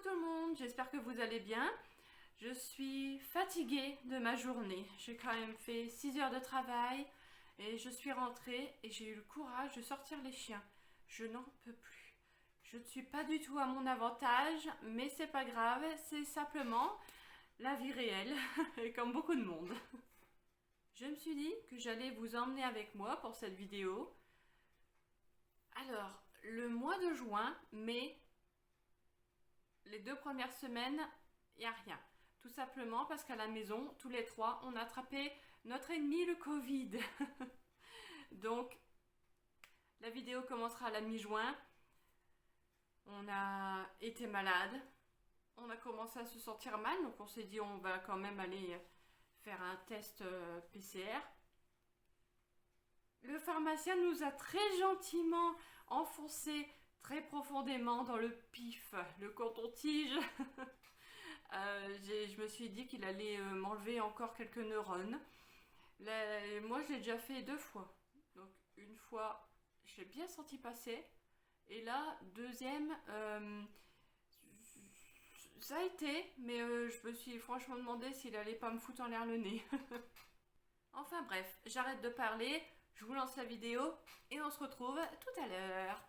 tout le monde, j'espère que vous allez bien. Je suis fatiguée de ma journée. J'ai quand même fait 6 heures de travail et je suis rentrée et j'ai eu le courage de sortir les chiens. Je n'en peux plus. Je ne suis pas du tout à mon avantage, mais c'est pas grave, c'est simplement la vie réelle, comme beaucoup de monde. Je me suis dit que j'allais vous emmener avec moi pour cette vidéo. Alors, le mois de juin, mai, les 2 premières semaines, il n'y a rien. Tout simplement parce qu'à la maison, tous les 3, on a attrapé notre ennemi, le Covid. Donc, la vidéo commencera à la mi-juin. On a été malade. On a commencé à se sentir mal. Donc, on s'est dit, on va quand même aller faire un test PCR. Le pharmacien nous a très gentiment enfoncé très profondément dans le pif, le coton-tige. Je me suis dit qu'il allait m'enlever encore quelques neurones. Moi, je l'ai déjà fait 2 fois. Donc, une fois, j'ai bien senti passer. Et là, deuxième, ça a été, mais je me suis franchement demandé s'il allait pas me foutre en l'air le nez. Enfin bref, j'arrête de parler, je vous lance la vidéo et on se retrouve tout à l'heure.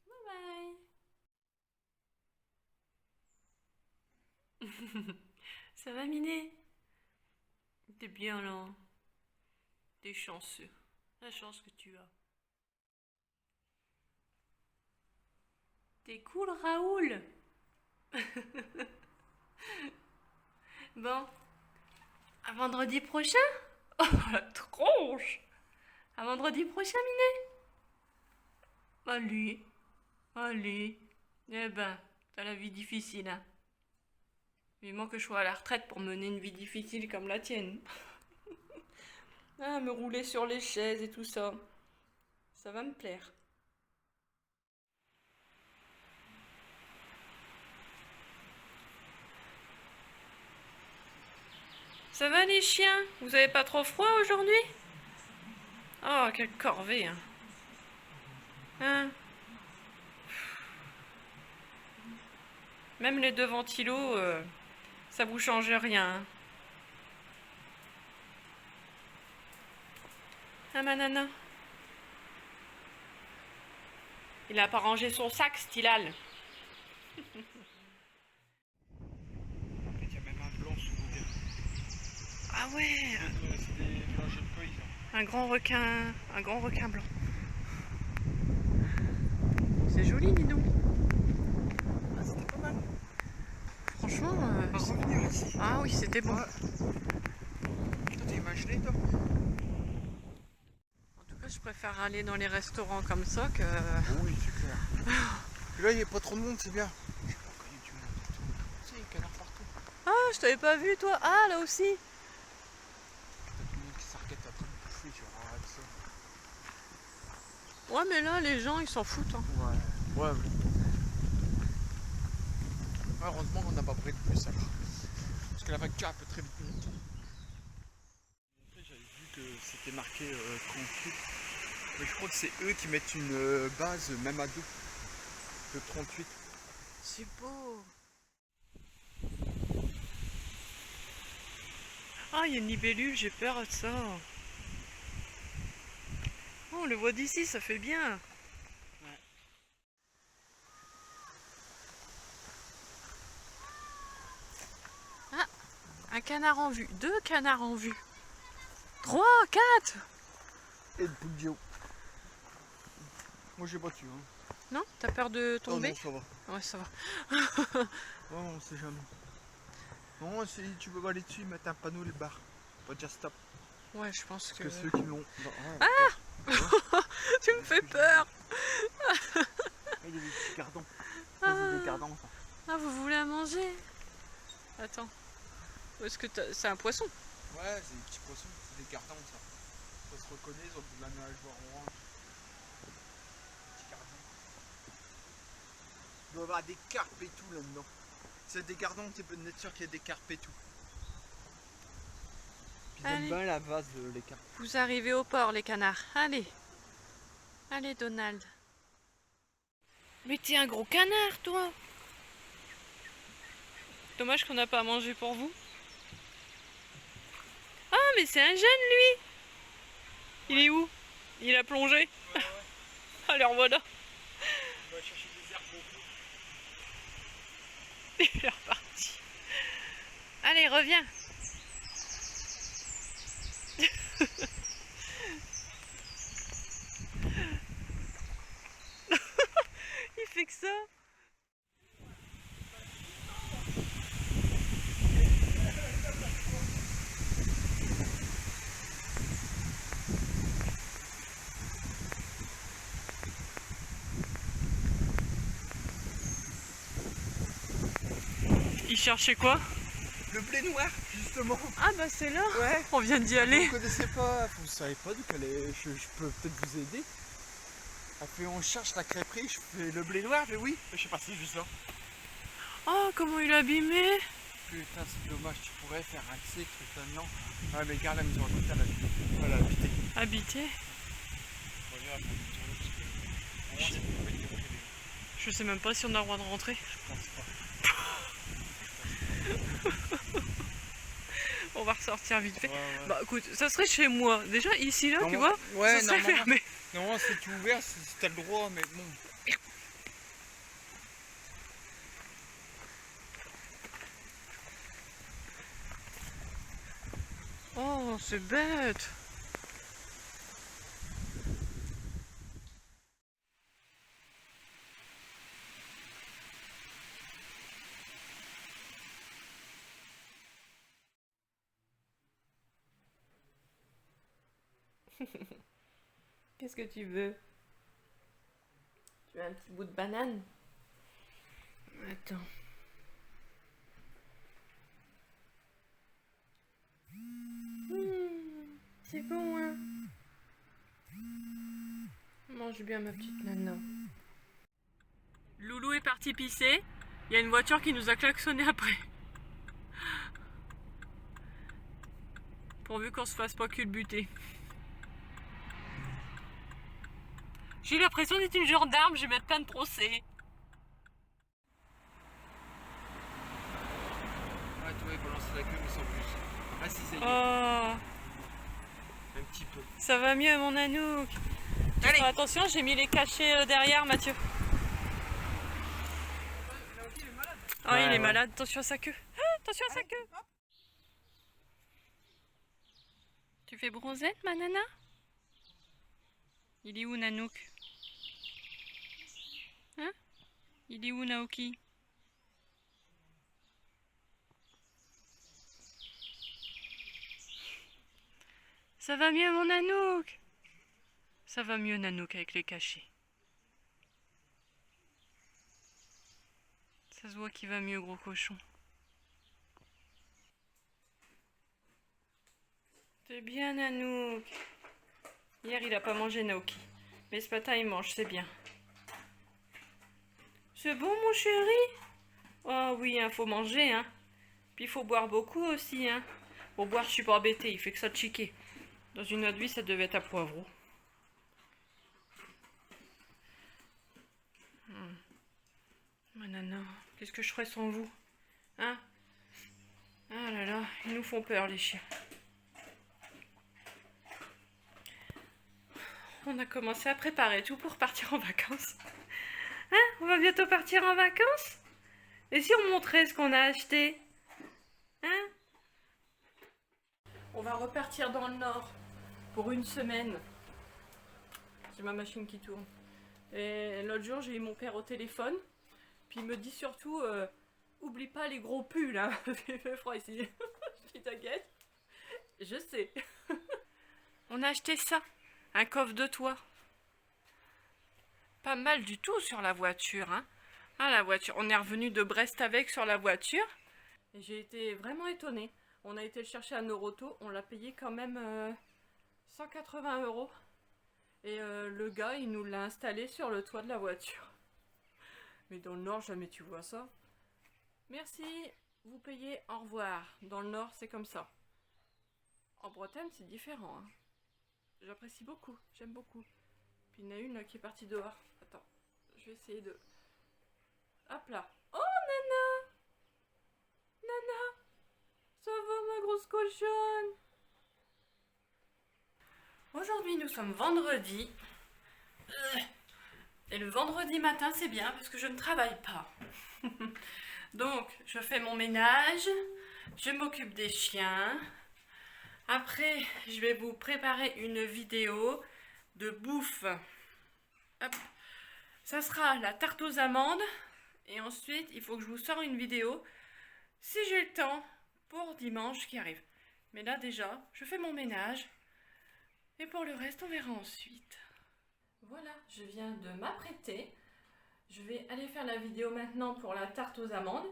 Bye bye. Ça va, Miné? T'es bien là. T'es chanceux. La chance que tu as. T'es cool, Raoul. Bon, à vendredi prochain. Oh, la tronche. À vendredi prochain, Miné. Allez, allez. Eh ben, t'as la vie difficile, hein. Vivement que je sois à la retraite pour mener une vie difficile comme la tienne. Ah, me rouler sur les chaises et tout ça. Ça va me plaire. Ça va les chiens? Vous avez pas trop froid aujourd'hui? Oh, quelle corvée, hein. Hein? Même les 2 ventilos, ça vous change rien, hein. Ah, ma nana. Il a pas rangé son sac, Stylal. Il y a même un blanc sous l'eau. Ah ouais, C'est des mélangés de feuilles. un grand requin blanc. C'est joli, dis donc. Ah, c'était pas mal. Franchement, On va revenir ici. ah oui, c'était bon. Ouais. Toi, t'as imaginé, toi? En tout cas, je préfère aller dans les restaurants comme ça que... Oui, c'est clair. Et là, il n'y a pas trop de monde, c'est bien. Je sais pas quand il y a du monde. Tu sais, il y a des canards partout. Ah, je t'avais pas vu, toi. Ah, là aussi. T'as tout le monde qui s'arrête en train de bouffer, tu vois, arrête ça. Ouais, mais là, les gens, ils s'en foutent, hein. Ouais, ouais. Heureusement qu'on n'a pas pris de plus alors. Parce que la facture peut très vite monter. J'avais vu que c'était marqué 38. Mais je crois que c'est eux qui mettent une base même à dos de 38. C'est beau. Ah, il y a une libellule, j'ai peur de ça. Oh, on le voit d'ici, ça fait bien. Ouais. Ah, un canard en vue. 2 canards en vue. 3, 4. Et le poule Dio. Moi j'ai battu. Hein. Non, t'as peur de Oh tomber? non, ça va. Ouais, ça va. Oh, on sait jamais. Non, si tu veux aller dessus, mettre un panneau les barres. Pas dire stop. Ouais, je pense Parce que... que ceux qui l'ont. Ouais, Ah, tu me fais peur. il y a des petits gardons. Ça, c'est des gardons, ça. Ah, vous voulez à manger? Attends. Est-ce que c'est un poisson? Ouais, c'est des petits poissons. C'est des gardons, ça. Ça se reconnaît, ils ont de la nageoire orange. Petits gardons. Il doit y avoir des carpes et tout là-dedans. C'est des gardons, tu peux être sûr qu'il y a des carpes et tout. Puis ils Allez. aiment bien la vase, les carpes. Vous arrivez au port, les canards. Allez. Allez, Donald. Mais t'es un gros canard, toi. Dommage qu'on n'a pas à manger pour vous. Ah, mais c'est un jeune, lui. Il est où? Il a plongé. Ouais, ouais. Alors voilà. On va chercher des herbes pour vous. Il est reparti. Allez, reviens. Il fait que ça. Il cherchait quoi? Le blé noir, justement. Ah bah c'est là. Ouais. On vient d'y aller. Vous connaissez pas, vous savez pas d'où qu'elle est. Je peux peut-être vous aider. Elle fait on cherche la crêperie, je fais le blé noir, mais oui. Je sais pas si juste là. Oh, comment il a abîmé. Putain, c'est dommage, tu pourrais faire un truc maintenant. Ouais, mais regarde la maison à côté, elle a habité. Habité? Regarde, elle a tourné parce que. Je sais même pas si on a le droit de rentrer. Je pense pas. On va ressortir vite fait. Ouais, ouais. Bah écoute, ça serait chez moi. Déjà ici là, tu vois, ouais, ça serait fermé. Non, c'est tout ouvert, si t'as le droit, mais bon. Oh, c'est bête. Qu'est-ce que tu veux? Tu veux un petit bout de banane? Attends. C'est bon, hein? Mange bien, ma petite nana. Loulou est parti pisser. Il y a une voiture qui nous a klaxonné après. Pourvu qu'on se fasse pas culbuter. J'ai l'impression d'être une gendarme, je vais mettre plein de procès. Ouais, tu vois, il faut lancer la queue, mais sans plus. Ah, si, ça y est. Oh, Un petit peu. ça va mieux, mon Anouk. Tu Allez. feras attention, j'ai mis les cachets derrière, Mathieu. Oh, Ouais, il est ouais. malade. Attention à sa queue. Ah, attention à sa queue. Tu fais bronzette, ma nana? Il est où, Nanouk? Hein? Il est où, Naoki? Ça va mieux, mon Nanouk? Ça va mieux, Nanouk, avec les cachets. Ça se voit qu'il va mieux, gros cochon. C'est bien, Nanouk. Hier, il a pas mangé, Naoki. Mais ce matin, il mange, c'est bien. C'est bon, mon chéri? Oh oui, hein, faut manger, hein. Puis il faut boire beaucoup aussi, hein. Pour boire, je suis pas embêtée, il fait que ça de chiquer. Dans une autre vie, ça devait être à poivreau. Nana, qu'est-ce que je ferais sans vous? Hein? Ah là là, ils nous font peur, les chiens. On a commencé à préparer tout pour partir en vacances. Hein? On va bientôt partir en vacances? Et si on montrait ce qu'on a acheté? Hein? On va repartir dans le nord pour une semaine. J'ai ma machine qui tourne. Et l'autre jour, j'ai eu mon père au téléphone. Puis il me dit surtout, oublie pas les gros pulls, hein. Il fait froid ici. Je dis, t'inquiète. Je sais. On a acheté ça. Un coffre de toit. Pas mal du tout sur la voiture, hein. Ah, la voiture. On est revenu de Brest avec sur la voiture. Et j'ai été vraiment étonnée. On a été le chercher à Noroto. On l'a payé quand même 180 €. Et le gars, il nous l'a installé sur le toit de la voiture. Mais dans le Nord, jamais tu vois ça. Merci, vous payez, au revoir. Dans le Nord, c'est comme ça. En Bretagne, c'est différent, hein. J'apprécie beaucoup, j'aime beaucoup. Puis il y en a une qui est partie dehors. Attends, je vais essayer de... Hop là. Oh, Nana! cochonne. Aujourd'hui, nous sommes vendredi. Et le vendredi matin, c'est bien parce que je ne travaille pas. Donc, je fais mon ménage, je m'occupe des chiens. Après, je vais vous préparer une vidéo de bouffe. Hop. Ça sera la tarte aux amandes. Et ensuite, il faut que je vous sorte une vidéo, si j'ai le temps, pour dimanche qui arrive. Mais là, déjà, je fais mon ménage. Et pour le reste, on verra ensuite. Voilà, je viens de m'apprêter. Je vais aller faire la vidéo maintenant pour la tarte aux amandes.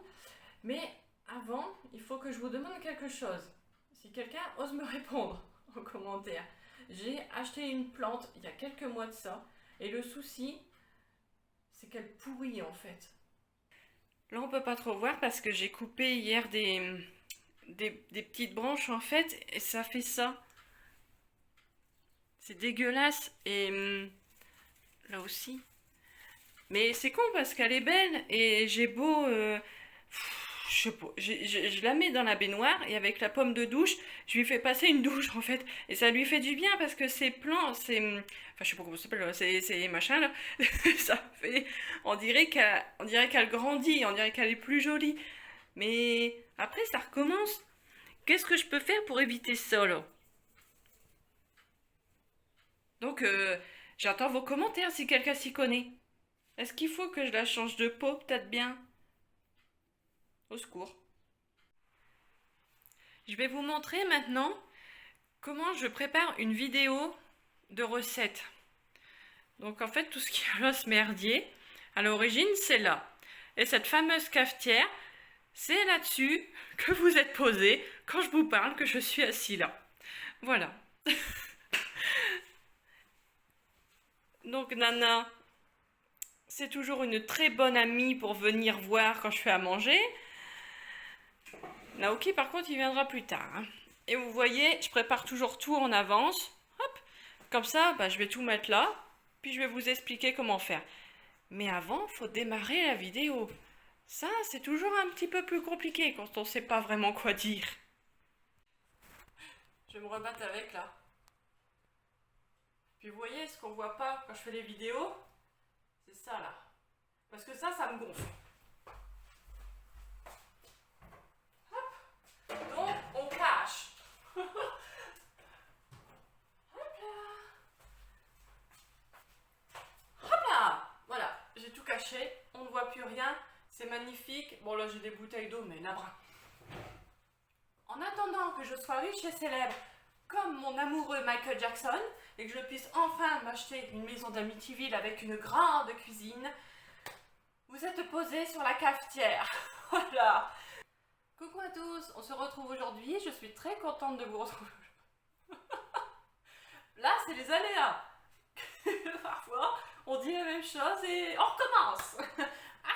Mais avant, il faut que je vous demande quelque chose. Si quelqu'un ose me répondre en commentaire. J'ai acheté une plante il y a quelques mois de ça. Et le souci, c'est qu'elle pourrit en fait. Là, on peut pas trop voir parce que j'ai coupé hier des petites branches en fait. Et ça fait ça. C'est dégueulasse. Et là aussi. Mais c'est con parce qu'elle est belle. Et j'ai beau... je sais pas, je la mets dans la baignoire et avec la pomme de douche, je lui fais passer une douche en fait. Et ça lui fait du bien parce que ces plants, c'est... Enfin, je sais pas comment ça s'appelle, ces machins là. Ça fait... On dirait qu'elle grandit, on dirait qu'elle est plus jolie. Mais après, ça recommence. Qu'est-ce que je peux faire pour éviter ça là? Donc, j'attends vos commentaires si quelqu'un s'y connaît. Est-ce qu'il faut que je la change de pot, peut-être bien? Au secours. Je vais vous montrer maintenant comment je prépare une vidéo de recette. Donc en fait, tout ce qui est l'os merdier, à l'origine, c'est là. Et cette fameuse cafetière, c'est là-dessus que vous êtes posé quand je vous parle, que je suis assis là. Voilà. Donc Nana, c'est toujours une très bonne amie pour venir voir quand je fais à manger. Naoki, par contre, il viendra plus tard. Hein. Et vous voyez, je prépare toujours tout en avance. Hop, comme ça, je vais tout mettre là. Puis je vais vous expliquer comment faire. Mais avant, il faut démarrer la vidéo. Ça, c'est toujours un petit peu plus compliqué quand on ne sait pas vraiment quoi dire. Je vais me rebattre avec là. Puis vous voyez, ce qu'on ne voit pas quand je fais les vidéos, c'est ça là. Parce que ça me gonfle. Donc, on cache. Hop là. Hop là. Voilà, j'ai tout caché. On ne voit plus rien. C'est magnifique. Bon, là, j'ai des bouteilles d'eau, mais nabra. En attendant que je sois riche et célèbre, comme mon amoureux Michael Jackson, et que je puisse enfin m'acheter une maison d'Amityville avec une grande cuisine, vous êtes posés sur la cafetière. Voilà. Coucou à tous, on se retrouve aujourd'hui, je suis très contente de vous retrouver. Là, c'est les aléas. Parfois, on dit la même chose et on recommence.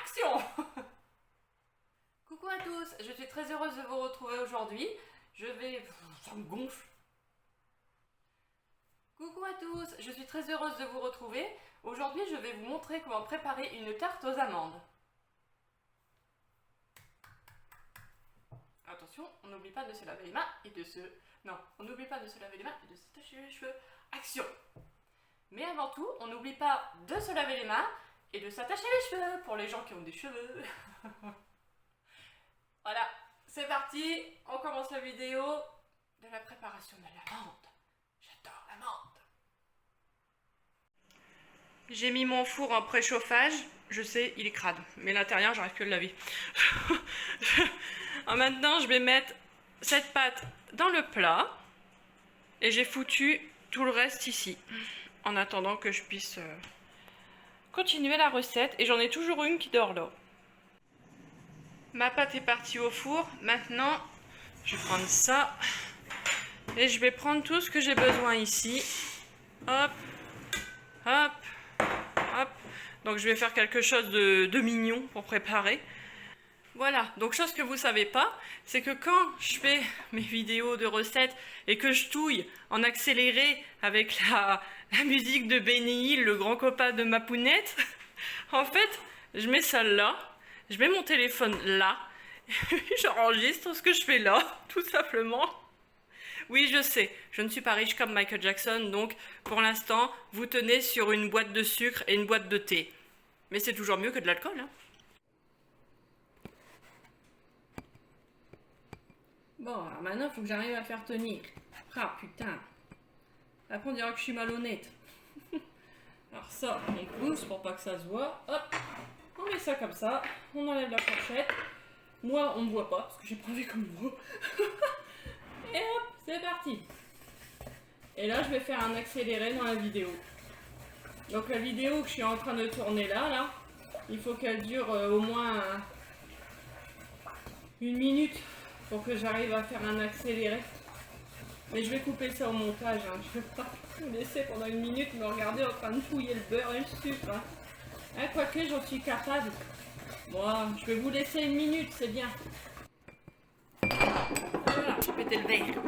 Action. Coucou à tous, je suis très heureuse de vous retrouver aujourd'hui. Ça me gonfle. Coucou à tous, je suis très heureuse de vous retrouver. Aujourd'hui, je vais vous montrer comment préparer une tarte aux amandes. Attention, on n'oublie pas de se laver les mains et de se... Non, on n'oublie pas de se laver les mains et de s'attacher les cheveux. Action! Mais avant tout, on n'oublie pas de se laver les mains et de s'attacher les cheveux pour les gens qui ont des cheveux. Voilà, c'est parti. On commence la vidéo de la préparation de l'amande. J'adore l'amande. J'ai mis mon four en préchauffage. Je sais, il est crade, mais l'intérieur, j'arrive plus à le laver. Maintenant, je vais mettre cette pâte dans le plat et j'ai foutu tout le reste ici en attendant que je puisse continuer la recette. Et j'en ai toujours une qui dort là. Ma pâte est partie au four. Maintenant, je vais prendre ça et je vais prendre tout ce que j'ai besoin ici. Hop, hop, hop. Donc, je vais faire quelque chose de mignon pour préparer. Voilà, donc chose que vous savez pas, c'est que quand je fais mes vidéos de recettes et que je touille en accéléré avec la musique de Benny Hill, le grand copain de ma pounette, en fait, je mets ça là, je mets mon téléphone là, et j'enregistre ce que je fais là, tout simplement. Oui, je sais, je ne suis pas riche comme Michael Jackson, donc pour l'instant, vous tenez sur une boîte de sucre et une boîte de thé. Mais c'est toujours mieux que de l'alcool, hein. Bon, alors maintenant, il faut que j'arrive à faire tenir. Ah, putain. Après, on dira que je suis malhonnête. Alors ça, on pousse pour pas que ça se voit. Hop, on met ça comme ça. On enlève la fourchette. Moi, on ne voit pas, parce que j'ai pas envie qu'on me voit. Et hop, c'est parti. Et là, je vais faire un accéléré dans la vidéo. Donc la vidéo que je suis en train de tourner là, il faut qu'elle dure au moins 1 minute pour que j'arrive à faire un accéléré. Mais je vais couper ça au montage, hein. Je ne vais pas vous laisser pendant 1 minute me regarder en train de fouiller le beurre et le sucre. Hein. Hein, quoique j'en suis capable. Bon, je vais vous laisser 1 minute, c'est bien. Voilà, je vais péter le verre.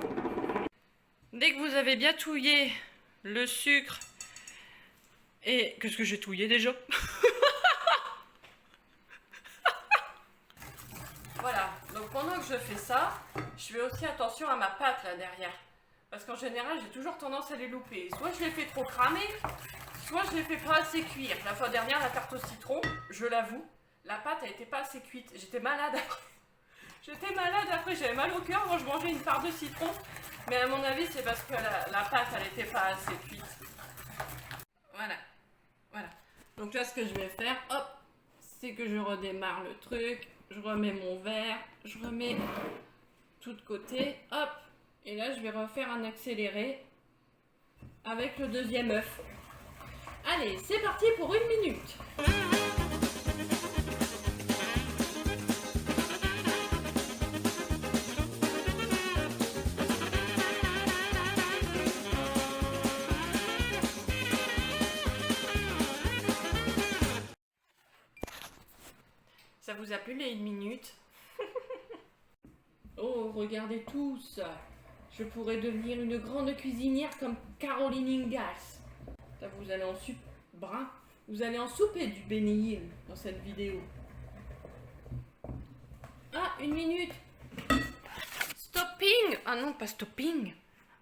Dès que vous avez bien touillé le sucre et... Qu'est-ce que j'ai touillé déjà? Voilà, donc pendant que je fais ça, je fais aussi attention à ma pâte là derrière. Parce qu'en général, j'ai toujours tendance à les louper. Soit je les fais trop cramer, soit je les fais pas assez cuire. La fois dernière, la tarte au citron, je l'avoue, la pâte elle était pas assez cuite. J'étais malade après. J'avais mal au cœur quand je mangeais une part de citron. Mais à mon avis, c'est parce que la pâte, elle était pas assez cuite. Voilà. Voilà. Donc là, ce que je vais faire, hop, c'est que je redémarre le truc. Je remets mon verre. Je remets tout de côté. Hop. Et là, je vais refaire un accéléré avec le deuxième œuf. Allez, c'est parti pour 1 minute. Ça vous a plu les 1 minute? Oh, regardez tous! Je pourrais devenir une grande cuisinière comme Caroline Ingalls. Là, vous allez vous allez en souper du Benny Hill dans cette vidéo. Ah, 1 minute! Stopping! Ah non, pas stopping!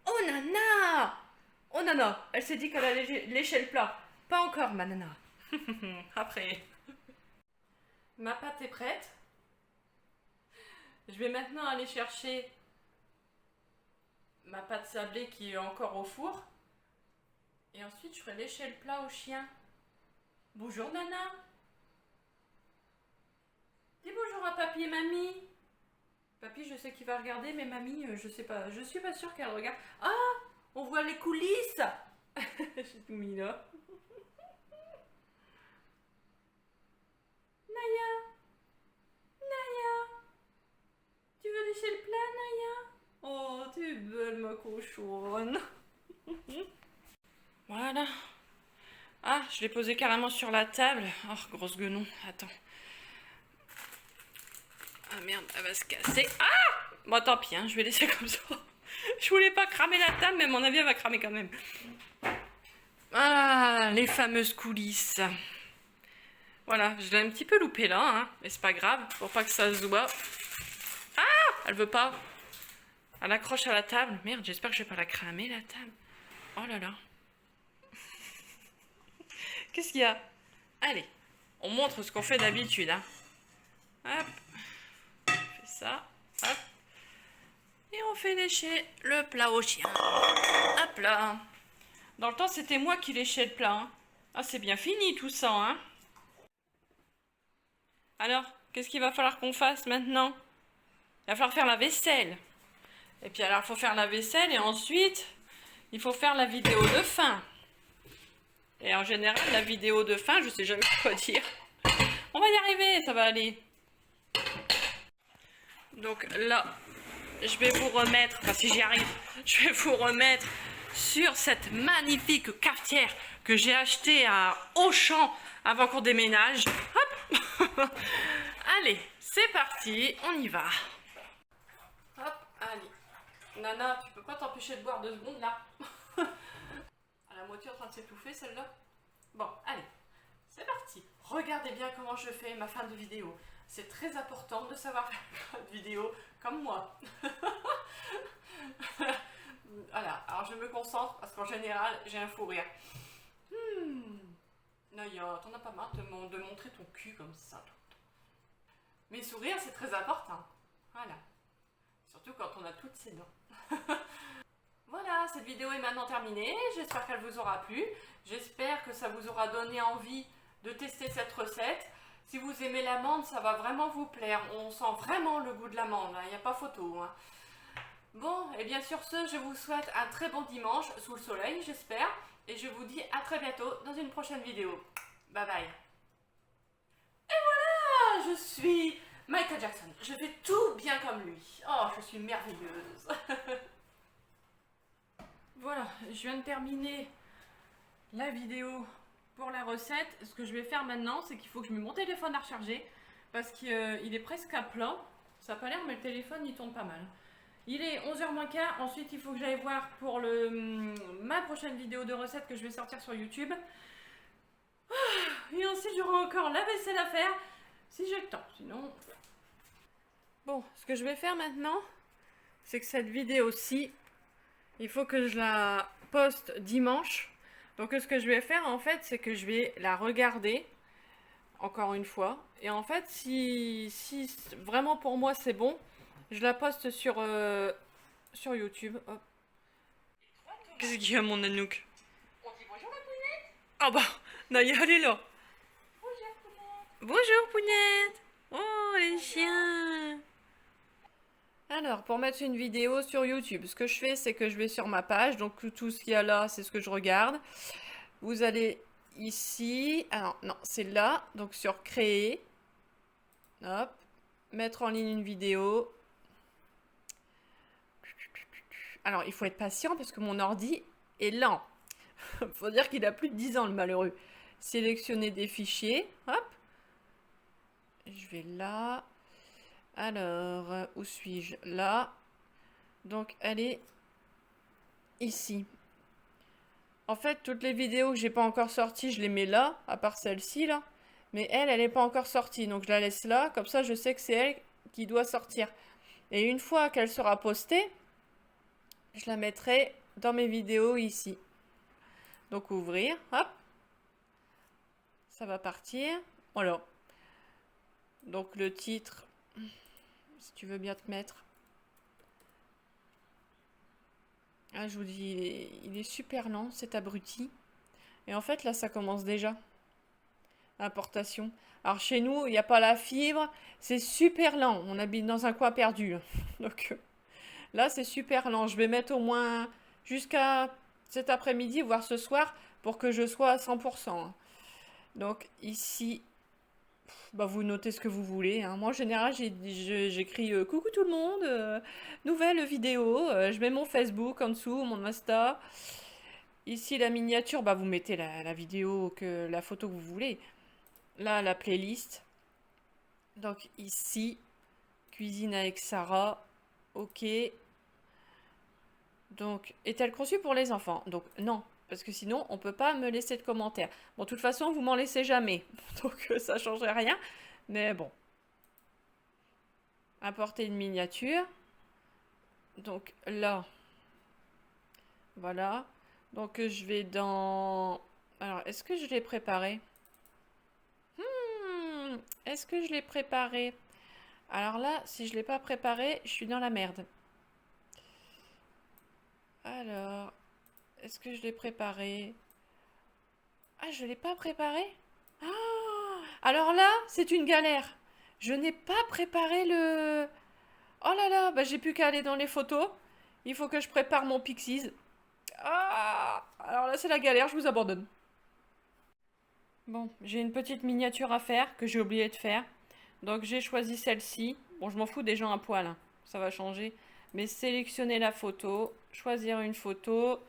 Oh nana! Oh nana! Elle s'est dit qu'elle allait lécher le plat. Pas encore, ma nana. Après. Ma pâte est prête. Je vais maintenant aller chercher ma pâte sablée qui est encore au four. Et ensuite, je ferai lécher le plat au chien. Bonjour, Nana. Dis bonjour à Papy et Mamie. Papy, je sais qu'il va regarder, mais Mamie, je sais pas. Je suis pas sûre qu'elle regarde. Ah, on voit les coulisses. J'ai tout mis là. Naya. Naya. Tu veux lécher le plat, Naya? Oh, tu es belle, ma cochonne. Voilà. Ah, je l'ai posé carrément sur la table. Oh, grosse guenon. Attends. Ah merde, elle va se casser. Ah! Bon, tant pis, hein, je vais laisser comme ça. Je voulais pas cramer la table, mais à mon avis, elle va cramer quand même. Ah, les fameuses coulisses. Voilà, je l'ai un petit peu loupé là, hein, mais c'est pas grave, pour pas que ça se voit. Ah! Elle veut pas. Elle accroche à la table. Merde, j'espère que je vais pas la cramer, la table. Oh là là. Qu'est-ce qu'il y a? Allez, on montre ce qu'on fait d'habitude. Hein. Hop. On fait ça. Hop. Et on fait lécher le plat au chien. Hop là. Dans le temps, c'était moi qui léchais le plat. Hein. Ah, c'est bien fini tout ça. Hein. Alors, qu'est-ce qu'il va falloir qu'on fasse maintenant? Il va falloir faire la vaisselle. Et puis alors, il faut faire la vaisselle et ensuite, il faut faire la vidéo de fin. Et en général, la vidéo de fin, je sais jamais quoi dire. On va y arriver, ça va aller. Donc là, je vais vous remettre, enfin si j'y arrive, je vais vous remettre sur cette magnifique cafetière que j'ai achetée à Auchan avant qu'on déménage. Hop. Allez, c'est parti, on y va. Hop, allez. Nana, tu peux pas t'empêcher de boire 2 secondes là. À la moitié en train de s'étouffer celle-là. Bon, allez, c'est parti. Regardez bien comment je fais ma fin de vidéo. C'est très important de savoir faire une vidéo comme moi. Alors je me concentre parce qu'en général j'ai un fou rire. Naya, t'en as pas marre de montrer ton cul comme ça. Mais sourire c'est très important. Voilà. Surtout quand on a toutes ces dents. Voilà, cette vidéo est maintenant terminée. J'espère qu'elle vous aura plu. J'espère que ça vous aura donné envie de tester cette recette. Si vous aimez l'amande, ça va vraiment vous plaire. On sent vraiment le goût de l'amande, il n'y a pas photo. Hein. Bon, et bien sur ce, je vous souhaite un très bon dimanche sous le soleil, j'espère. Et je vous dis à très bientôt dans une prochaine vidéo. Bye bye. Et voilà, je suis Michael Jackson. Je fais tout bien comme lui. Oh, je suis merveilleuse. Voilà, je viens de terminer la vidéo pour la recette. Ce que je vais faire maintenant, c'est qu'il faut que je mette mon téléphone à recharger parce qu'il est presque à plat. Ça n'a pas l'air, mais le téléphone il tourne pas mal. Il est 11h moins quart. Ensuite, il faut que j'aille voir pour ma prochaine vidéo de recette que je vais sortir sur YouTube. Et ensuite, j'aurai encore la vaisselle à faire si j'ai le temps. Sinon. Bon, ce que je vais faire maintenant, c'est que cette vidéo-ci, il faut que je la poste dimanche. Donc ce que je vais faire en fait, c'est que je vais la regarder encore une fois. Et en fait, si vraiment pour moi c'est bon, je la poste sur YouTube. Hop. Qu'est-ce qu'il y a mon Anouk? On dit bonjour la pounette. Ah bah, Naya elle est là. Bonjour pounette. Bonjour Pounette. Oh les chiens. Alors, pour mettre une vidéo sur YouTube, ce que je fais, c'est que je vais sur ma page. Donc, tout ce qu'il y a là, c'est ce que je regarde. Vous allez ici. Alors, non, c'est là. Donc, sur Créer. Hop. Mettre en ligne une vidéo. Alors, il faut être patient parce que mon ordi est lent. Il faut dire qu'il a plus de 10 ans, le malheureux. Sélectionner des fichiers. Hop. Je vais là. Alors, où suis-je? Là. Donc, elle est ici. En fait, toutes les vidéos que j'ai pas encore sorties, je les mets là, à part celle-ci, là. Mais elle n'est pas encore sortie. Donc, je la laisse là. Comme ça, je sais que c'est elle qui doit sortir. Et une fois qu'elle sera postée, je la mettrai dans mes vidéos ici. Donc, ouvrir. Hop. Ça va partir. Voilà. Donc, le titre... Si tu veux bien te mettre. Ah, je vous dis, il est super lent, cet abruti. Et en fait, là, ça commence déjà. Importation. Alors, chez nous, il n'y a pas la fibre. C'est super lent. On habite dans un coin perdu. Donc, là, c'est super lent. Je vais mettre au moins jusqu'à cet après-midi, voire ce soir, pour que je sois à 100%. Donc, ici... Bah, vous notez ce que vous voulez. Hein. Moi, en général, j'écris coucou tout le monde, nouvelle vidéo. Je mets mon Facebook en dessous, mon Insta. Ici, la miniature, bah, vous mettez la vidéo, la photo que vous voulez. Là, la playlist. Donc, ici, cuisine avec Sarah. Ok. Donc, est-elle conçue pour les enfants? Donc, non. Parce que sinon, on ne peut pas me laisser de commentaires. Bon, de toute façon, vous m'en laissez jamais. Donc, ça ne changerait rien. Mais bon. Importer une miniature. Donc, là. Voilà. Donc, je vais dans... Alors, est-ce que je l'ai préparé? Est-ce que je l'ai préparé? Alors là, si je ne l'ai pas préparé, je suis dans la merde. Alors... Est-ce que je l'ai préparé? Ah, je ne l'ai pas préparé? Ah, alors là, c'est une galère. Je n'ai pas préparé le... Oh là là, bah j'ai plus qu'à aller dans les photos. Il faut que je prépare mon Pixies. Ah, alors là, c'est la galère, je vous abandonne. Bon, j'ai une petite miniature à faire que j'ai oublié de faire. Donc j'ai choisi celle-ci. Bon, je m'en fous des gens à poil, hein. Ça va changer. Mais sélectionner la photo, choisir une photo...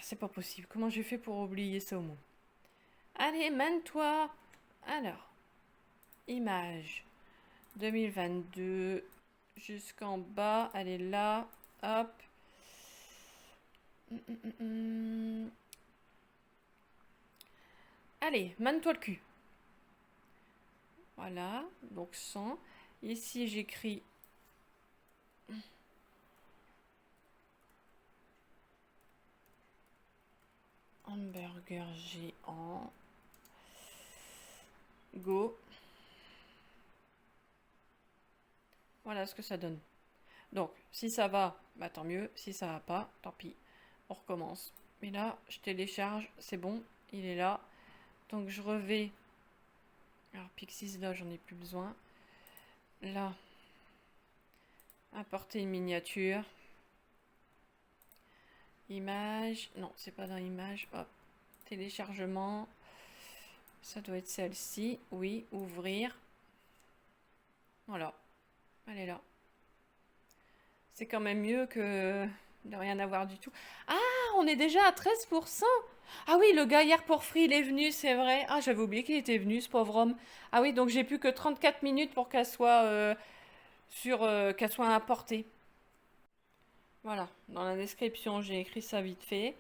C'est pas possible. Comment j'ai fait pour oublier ça au monde? Allez, mène-toi. Alors, image 2022 jusqu'en bas. Elle est là. Hop. Allez, mène-toi le cul. Voilà. Donc 100. Ici, j'écris... Hamburger géant. Go. Voilà ce que ça donne. Donc, si ça va, bah tant mieux. Si ça va pas, tant pis. On recommence. Mais là, je télécharge. C'est bon. Il est là. Donc, je revais. Alors, Pixies, là, j'en ai plus besoin. Là. Importer une miniature. Image. Non, c'est pas dans image. Hop. Téléchargement. Ça doit être celle-ci. Oui, ouvrir. Voilà. Elle est là. C'est quand même mieux que de rien avoir du tout. Ah, on est déjà à 13%. Ah oui, le gars hier pour Free, il est venu, c'est vrai. Ah, j'avais oublié qu'il était venu, ce pauvre homme. Ah oui, donc j'ai plus que 34 minutes pour qu'elle soit qu'elle soit importée. Voilà, dans la description, j'ai écrit ça vite fait.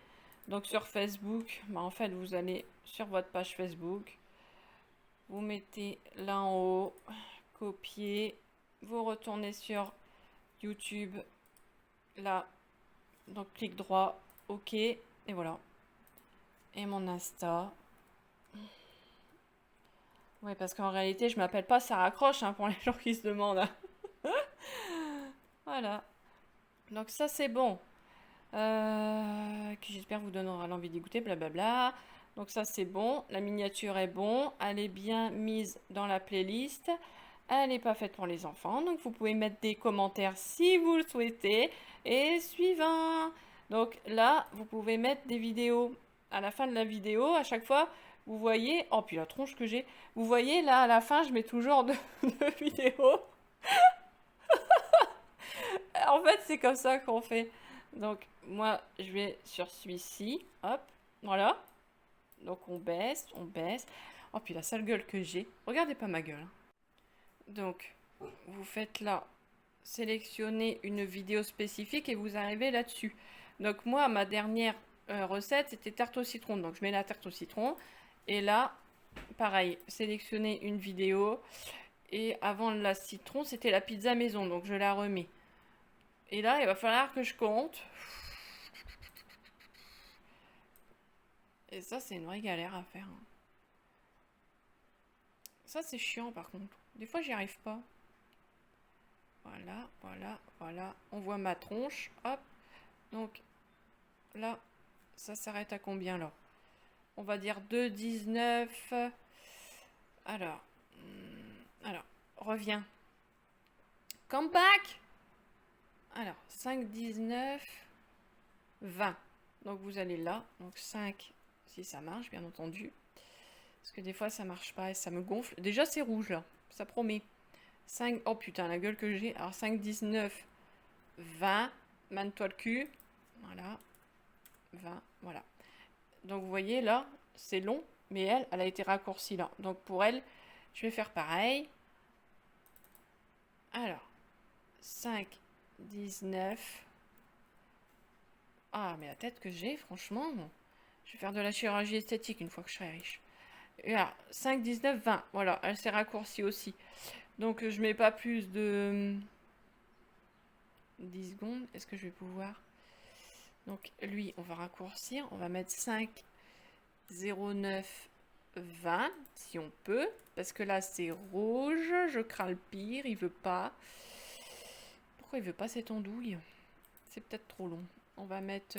Donc sur Facebook, bah en fait, vous allez sur votre page Facebook. Vous mettez là en haut, copier. Vous retournez sur YouTube, là, donc clic droit, OK, et voilà. Et mon Insta. Oui, parce qu'en réalité, je m'appelle pas Sarah Croche, hein, pour les gens qui se demandent. Hein. Voilà. Donc ça, c'est bon. Qui j'espère vous donnera l'envie d'y goûter, blablabla. Donc ça, c'est bon. La miniature est bon. Elle est bien mise dans la playlist. Elle n'est pas faite pour les enfants, donc vous pouvez mettre des commentaires si vous le souhaitez. Et suivant. Donc là, vous pouvez mettre des vidéos. À la fin de la vidéo, à chaque fois, vous voyez... Oh, puis la tronche que j'ai. Vous voyez, là, à la fin, je mets toujours deux vidéos. En fait, c'est comme ça qu'on fait. Donc, moi, je vais sur celui-ci. Hop, voilà. Donc, on baisse, on baisse. Oh, puis la sale gueule que j'ai. Regardez pas ma gueule. Donc, vous faites là, sélectionnez une vidéo spécifique et vous arrivez là-dessus. Donc moi, ma dernière recette, c'était tarte au citron. Donc je mets la tarte au citron. Et là, pareil, sélectionnez une vidéo. Et avant la citron, c'était la pizza maison. Donc je la remets. Et là, il va falloir que je compte. Et ça, c'est une vraie galère à faire. Hein. Ça, c'est chiant par contre. Des fois, j'y arrive pas. Voilà, voilà, voilà. On voit ma tronche. Hop. Donc, là, ça s'arrête à combien là? On va dire 2,19. Alors, reviens. Come back. Alors, 5,19. 20. Donc, vous allez là. Donc, 5, si ça marche, bien entendu. Parce que des fois, ça marche pas et ça me gonfle. Déjà, c'est rouge, là. Ça promet. 5... Oh, putain, la gueule que j'ai. Alors, 5, 19, 20. Mane-toi le cul. Voilà. 20, voilà. Donc, vous voyez, là, c'est long. Mais elle a été raccourcie, là. Donc, pour elle, je vais faire pareil. Alors, 5, 19. Ah, mais la tête que j'ai, franchement, je vais faire de la chirurgie esthétique une fois que je serai riche. Et là, 5, 19, 20. Voilà, elle s'est raccourcie aussi. Donc, je mets pas plus de 10 secondes. Est-ce que je vais pouvoir... Donc, lui, on va raccourcir. On va mettre 5, 09, 20, si on peut. Parce que là, c'est rouge. Je crains le pire. Il veut pas. Pourquoi il veut pas cette andouille? C'est peut-être trop long. On va mettre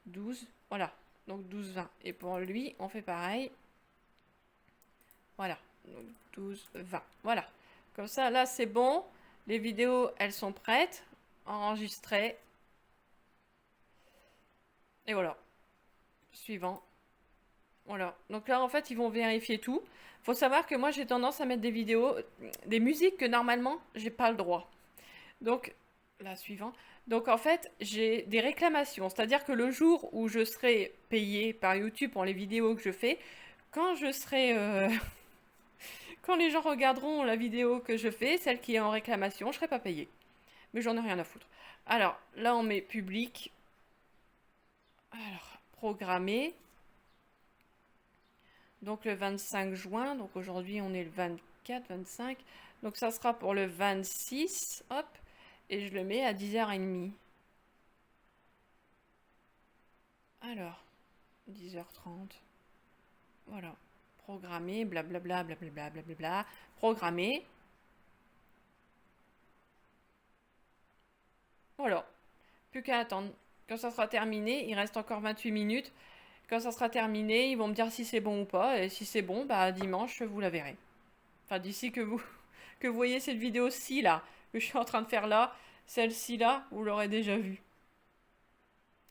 12. Voilà. Donc 12, 20. Et pour lui, on fait pareil. Voilà. Donc 12, 20. Voilà. Comme ça, là, c'est bon. Les vidéos, elles sont prêtes. Enregistrées. Et voilà. Suivant. Voilà. Donc là, en fait, ils vont vérifier tout. Faut savoir que moi, j'ai tendance à mettre des vidéos, des musiques que normalement, j'ai pas le droit. Donc, là, suivant. Donc en fait, j'ai des réclamations. C'est-à-dire que le jour où je serai payée par YouTube pour les vidéos que je fais, quand je serai... quand les gens regarderont la vidéo que je fais, celle qui est en réclamation, je ne serai pas payée. Mais j'en ai rien à foutre. Alors, là, on met public. Alors, programmer. Donc le 25 juin. Donc aujourd'hui, on est le 24, 25. Donc ça sera pour le 26. Hop. Et je le mets à 10h30. Alors, 10h30. Voilà. Programmer, blablabla, blablabla, blablabla. Programmer. Voilà. Plus qu'à attendre. Quand ça sera terminé, il reste encore 28 minutes. Quand ça sera terminé, ils vont me dire si c'est bon ou pas. Et si c'est bon, bah dimanche, vous la verrez. Enfin, d'ici que vous voyez cette vidéo-ci, là, que je suis en train de faire là, celle-ci, là, vous l'aurez déjà vue.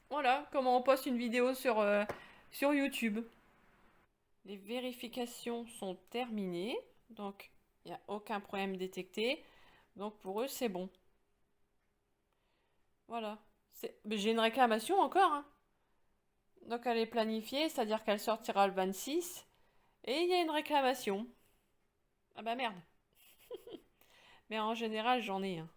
Voilà, comment on poste une vidéo sur YouTube. Les vérifications sont terminées. Donc, il n'y a aucun problème détecté. Donc, pour eux, c'est bon. Voilà. J'ai une réclamation encore, hein. Donc elle est planifiée, c'est-à-dire qu'elle sortira le 26. Et il y a une réclamation. Ah bah merde. Mais en général, j'en ai. Hein.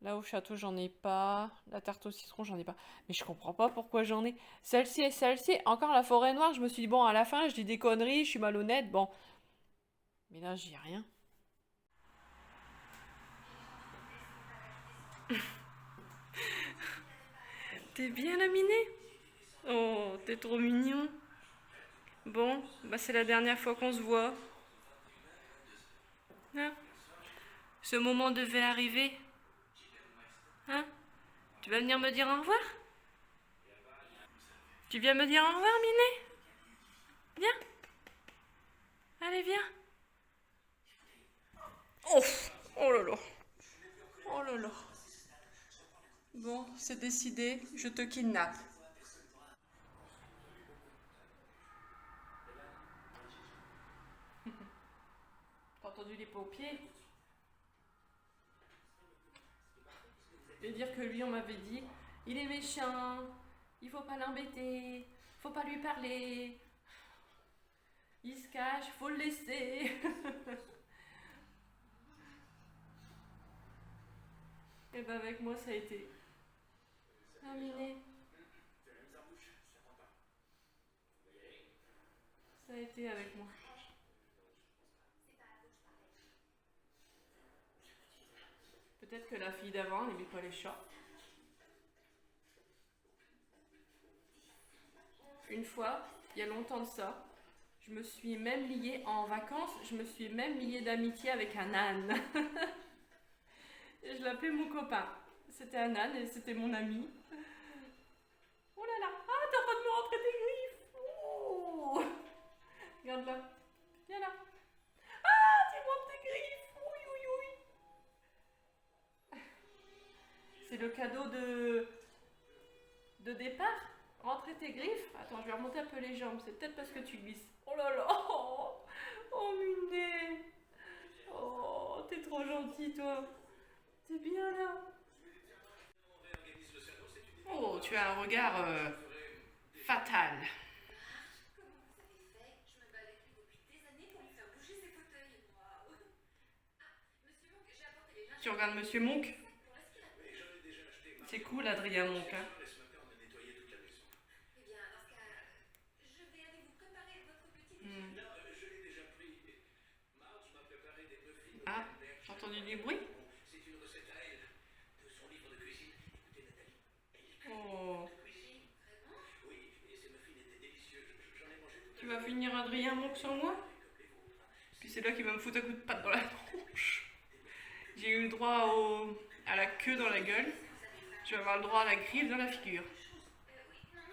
Là au château, j'en ai pas. La tarte au citron, j'en ai pas. Mais je comprends pas pourquoi j'en ai. Celle-ci et celle-ci. Encore la forêt noire, je me suis dit, bon, à la fin, je dis des conneries, je suis malhonnête. Bon. Mais là, j'y ai rien. T'es bien laminé? Oh, t'es trop mignon. Bon, bah c'est la dernière fois qu'on se voit. Hein? Ce moment devait arriver. Hein? Tu vas venir me dire au revoir? Tu viens me dire au revoir, Miné? Viens. Allez, viens. Oh, oh là là. Oh là là. Bon, c'est décidé, je te kidnappe. T'as entendu les paupiers? Et dire que lui, on m'avait dit, il est méchant, il faut pas l'embêter, faut pas lui parler. Il se cache, faut le laisser. Et ben avec moi, ça a été. Ah, Miné. Ça a été avec moi. Peut-être que la fille d'avant n'aimait pas les chats. Une fois, il y a longtemps de ça, je me suis même liée en vacances, je me suis même liée d'amitié avec un âne. Et je l'appelais mon copain. C'était un âne et c'était mon ami. Oh là là, ah, t'as pas de me rentrer tes griffes. Oh. Regarde là, viens là. Ah, tu montes tes griffes. Oui, oui, oui. C'est le cadeau de départ. Rentrer tes griffes. Attends, je vais remonter un peu les jambes. C'est peut-être parce que tu glisses. Oh là là. Oh, oh Miné. Oh, t'es trop gentil, toi. T'es bien là. Oh, tu as un regard fatal. Comment vous avez fait? Je me bats avec lui depuis des années pour lui faire bouger ses fauteuils. Waouh! Ah, monsieur Monk, j'ai apporté les linges. Tu regardes Monsieur Monk? Pour l'aspirateur. C'est cool, Adrien Monk. Hein. Eh bien, dans ce cas, je vais aller vous préparer votre petit déjeuner. Ah, j'ai entendu du bruit? Oh. Tu vas finir Adrien Monk sur moi? Puis c'est là qui va me foutre un coup de patte dans la tronche. J'ai eu le droit à la queue dans la gueule. Je vais avoir le droit à la griffe dans la figure.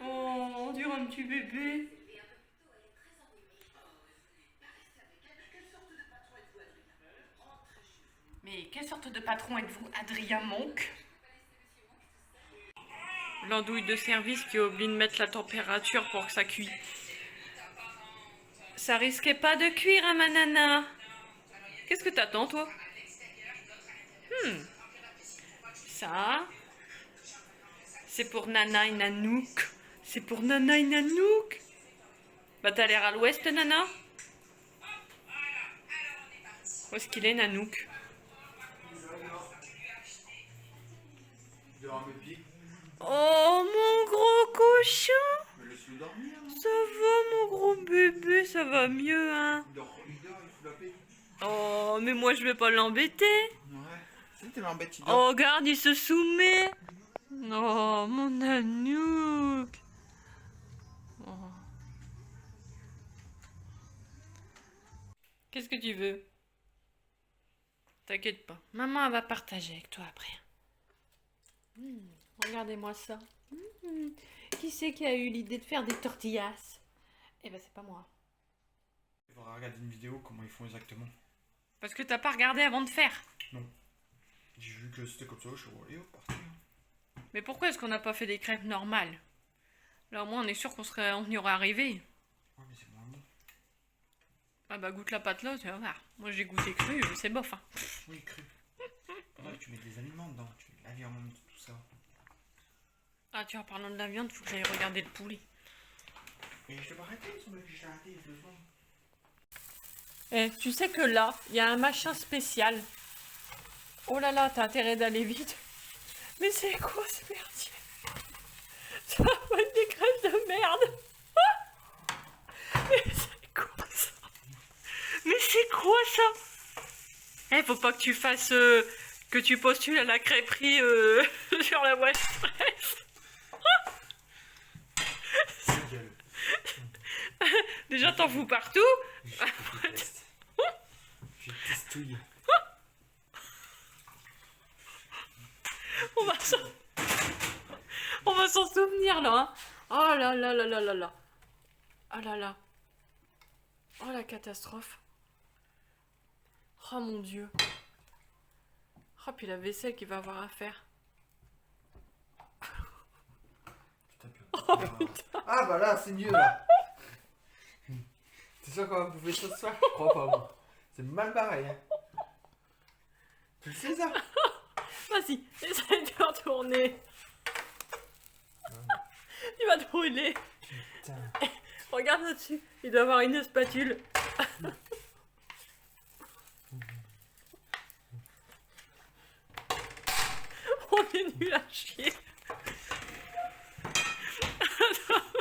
Oh, on dirait un petit bébé. Mais quelle sorte de patron êtes-vous, Adrien Monk? L'andouille de service qui oublie de mettre la température pour que ça cuise. Ça risquait pas de cuire, hein, ma nana? Qu'est-ce que t'attends, toi? Ça, c'est pour Nana et Nanouk. C'est pour Nana et Nanouk. Bah, t'as l'air à l'ouest, Nana? Où est-ce qu'il est, Nanouk? Oh, mon gros cochon! Mais laisse-le dormir. Ça va, mon gros bébé, ça va mieux, hein? Il dort, il fout la paix. Oh, mais moi, je vais pas l'embêter. Ouais. C'était l'embête, il dort. Oh, regarde, il se soumet. Oh, mon Nanouk. Oh. Qu'est-ce que tu veux? T'inquiète pas. Maman, elle va partager avec toi après. Regardez-moi ça. Qui c'est qui a eu l'idée de faire des tortillas? Eh ben, c'est pas moi. Il faudra regarder une vidéo comment ils font exactement. Parce que t'as pas regardé avant de faire. Non. J'ai vu que c'était comme ça, je suis allé hop, parti. Mais pourquoi est-ce qu'on n'a pas fait des crêpes normales? Là, au moins, on est sûr on y aurait arrivé. Ouais, mais c'est moins bon. Ah bah, goûte la pâte là, tu vas voir. Moi, j'ai goûté cru, c'est bof. Hein. Oui, cru. Ouais, tu mets des aliments dedans, tu mets de la viande, tout ça. Ah, tu vois, parlant de la viande, faut que j'aille regarder le poulet. Mais je dois arrêter, il semble que j'ai arrêté il y a 2 secondes. Eh, tu sais que là, il y a un machin spécial. Oh là là, t'as intérêt d'aller vite. Mais c'est quoi ce merdier? Ça va pas être des crêpes de merde. Mais c'est quoi ça? Mais c'est quoi ça? Eh, faut pas que tu fasses... que tu postules à la crêperie sur la voie express. C'est gueule. Déjà, t'en fous partout. Je déteste. Je testouille. On va s'en souvenir là. Hein. Oh là là là là là là. Oh là là. Oh la catastrophe. Oh mon Dieu. Oh puis la vaisselle qu'il va avoir à faire. Oh, putain. Ah bah là, c'est mieux là. T'es sûr qu'on va bouffer ça ce soir? Je crois pas moi. C'est mal barré. Hein. Tu le sais ça? Vas-y, essaye de retourner. Tu vas te brûler. Putain. Regarde là-dessus, il doit avoir une spatule. On est nul à chier.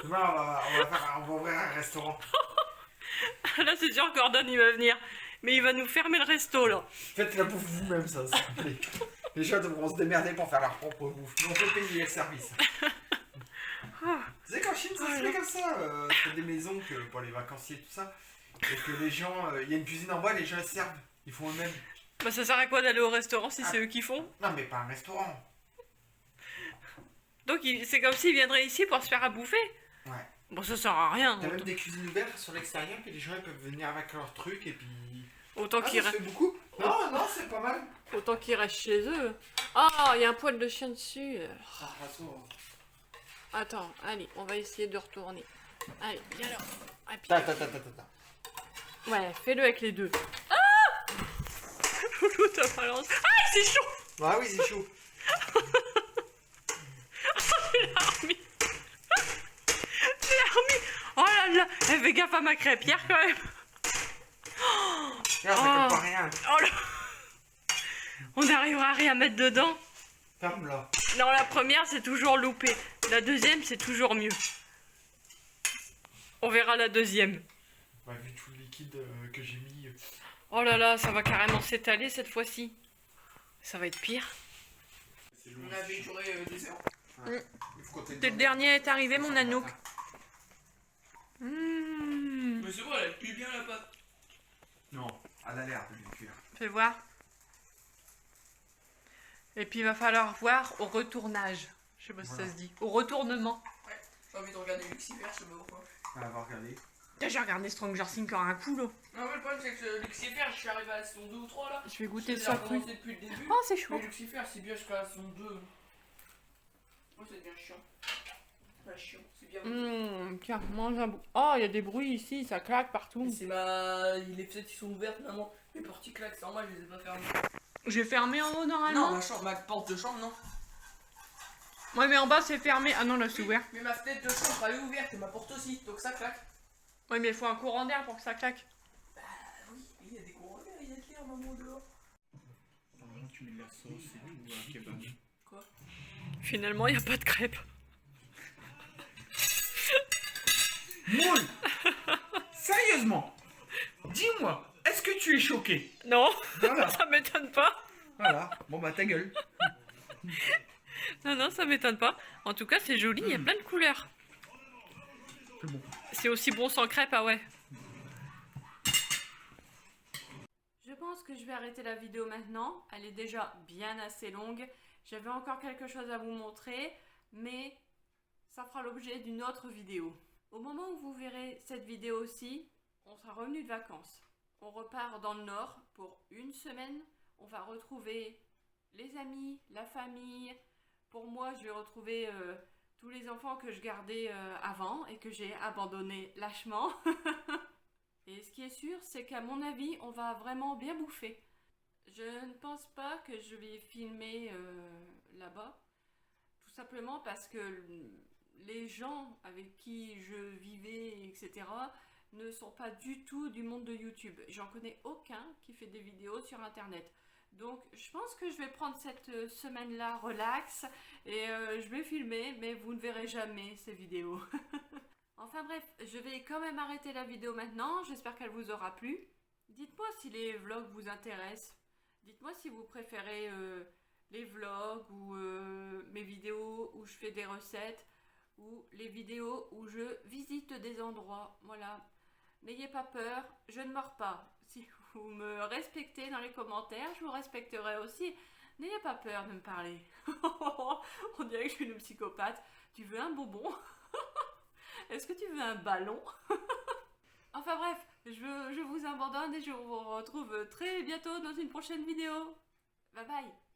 Demain, on va ouvrir un restaurant. Là, c'est sûr, Gordon, il va venir. Mais il va nous fermer le resto, là. Faites la bouffe vous-même, ça, s'il vous plaît. Les gens devront se démerder pour faire leur propre bouffe. Mais on peut payer le service. Tu sais qu'en Chine, ça se fait comme ça. C'est des maisons que, pour les vacanciers, tout ça. Et que les gens... Il y a une cuisine en bois, les gens ils servent. Ils font eux-mêmes. Bah, ça sert à quoi d'aller au restaurant si c'est eux qui font? Non, mais pas un restaurant. Donc, c'est comme s'ils viendraient ici pour se faire à bouffer? Ouais. Bon, ça sert à rien. T'as même des cuisines ouvertes sur l'extérieur, puis les gens ils peuvent venir avec leurs trucs et puis... Autant Ah, qu'ils ça se fait beaucoup. Non, non, c'est pas mal. restent chez eux. Ah, il y a un poil de chien dessus. Ah, Attends, allez, on va essayer de retourner. Allez, viens là. Ah, puis- Ouais, fais-le avec les deux. Ah Loulou, t'as balance. Ah, c'est chaud. Bah oui, c'est chaud. Je l'ai remis. Je l'ai remis. Oh là là. Eh, fais gaffe à ma crêpière quand même. Regarde, ça coûte pas rien. Oh là. On n'arrivera à rien mettre dedans. Ferme-la. Non, la première, c'est toujours loupé. La deuxième, c'est toujours mieux. On verra la deuxième. Bah, vu tout le liquide que j'ai mis... Oh là là, ça va carrément s'étaler cette fois-ci. Ça va être pire. On avait duré des heures. Mm. Il faut compter T'es le dernier est arrivé, mon Anouk. Mmh. Mais c'est vrai, elle cuit bien la pâte. Non, elle a l'air de lui cuire. Fais voir. Et puis il va falloir voir au retournage. Je sais pas si ça se dit. Au retournement. Ouais, j'ai envie de regarder Lucifer, je sais pas pourquoi. Elle va regarder. T'as déjà regardé Stranger Things encore un coup là. Non, mais le problème c'est que Lucifer, je suis arrivé à la saison 2 ou 3 là. Je vais goûter J'ai ça cru. commencé depuis le début. Oh, c'est chaud. Mais Lucifer, c'est bien jusqu'à la saison 2. Oh, c'est bien chiant. Pas chiant, c'est bien. Tiens, mange un bout. Oh, il y a des bruits ici, ça claque partout. C'est les fenêtres qui sont ouvertes, maman. Les portes claquent, c'est normal, je les ai pas fermées. J'ai fermé en haut normalement. Non, ma chambre, ma porte de chambre, non. Ouais, mais en bas c'est fermé. Ah non, là c'est ouvert. Mais ma fenêtre de chambre, elle est ouverte et ma porte aussi, donc ça claque. Ouais, mais il faut un courant d'air pour que ça claque. Bah oui, il y a des courants d'air, il y a de l'air, maman, dehors. Normalement, tu mets de la sauce ou un kebab. Quoi? Finalement, il n'y a pas de crêpes. Moule. Sérieusement, dis-moi, est-ce que tu es choqué? Non, Voilà. ça m'étonne pas. Voilà, bon bah ta gueule. Non, ça m'étonne pas. En tout cas, c'est joli, il y a plein de couleurs. C'est bon. C'est aussi bon sans crêpes, ah ouais. pense que je vais arrêter la vidéo maintenant. Elle est déjà bien assez longue. J'avais encore quelque chose à vous montrer, mais ça fera l'objet d'une autre vidéo. Au moment où vous verrez cette vidéo aussi, on sera revenu de vacances. On repart dans le nord pour une semaine. On va retrouver les amis, la famille. Pour moi, je vais retrouver tous les enfants que je gardais avant et que j'ai abandonnés lâchement. Et ce qui est sûr, c'est qu'à mon avis, on va vraiment bien bouffer. Je ne pense pas que je vais filmer là-bas. Tout simplement parce que les gens avec qui je vivais, etc., ne sont pas du tout du monde de YouTube. J'en connais aucun qui fait des vidéos sur Internet. Donc je pense que je vais prendre cette semaine-là relax et je vais filmer, mais vous ne verrez jamais ces vidéos. Enfin bref, je vais quand même arrêter la vidéo maintenant. J'espère qu'elle vous aura plu. Dites-moi si les vlogs vous intéressent. Dites-moi si vous préférez les vlogs ou mes vidéos où je fais des recettes ou les vidéos où je visite des endroits. Voilà. N'ayez pas peur, je ne mords pas. Si vous me respectez dans les commentaires, je vous respecterai aussi. N'ayez pas peur de me parler. On dirait que je suis une psychopathe. Tu veux un bonbon? Est-ce que tu veux un ballon? Enfin bref, je vous abandonne et je vous retrouve très bientôt dans une prochaine vidéo. Bye bye.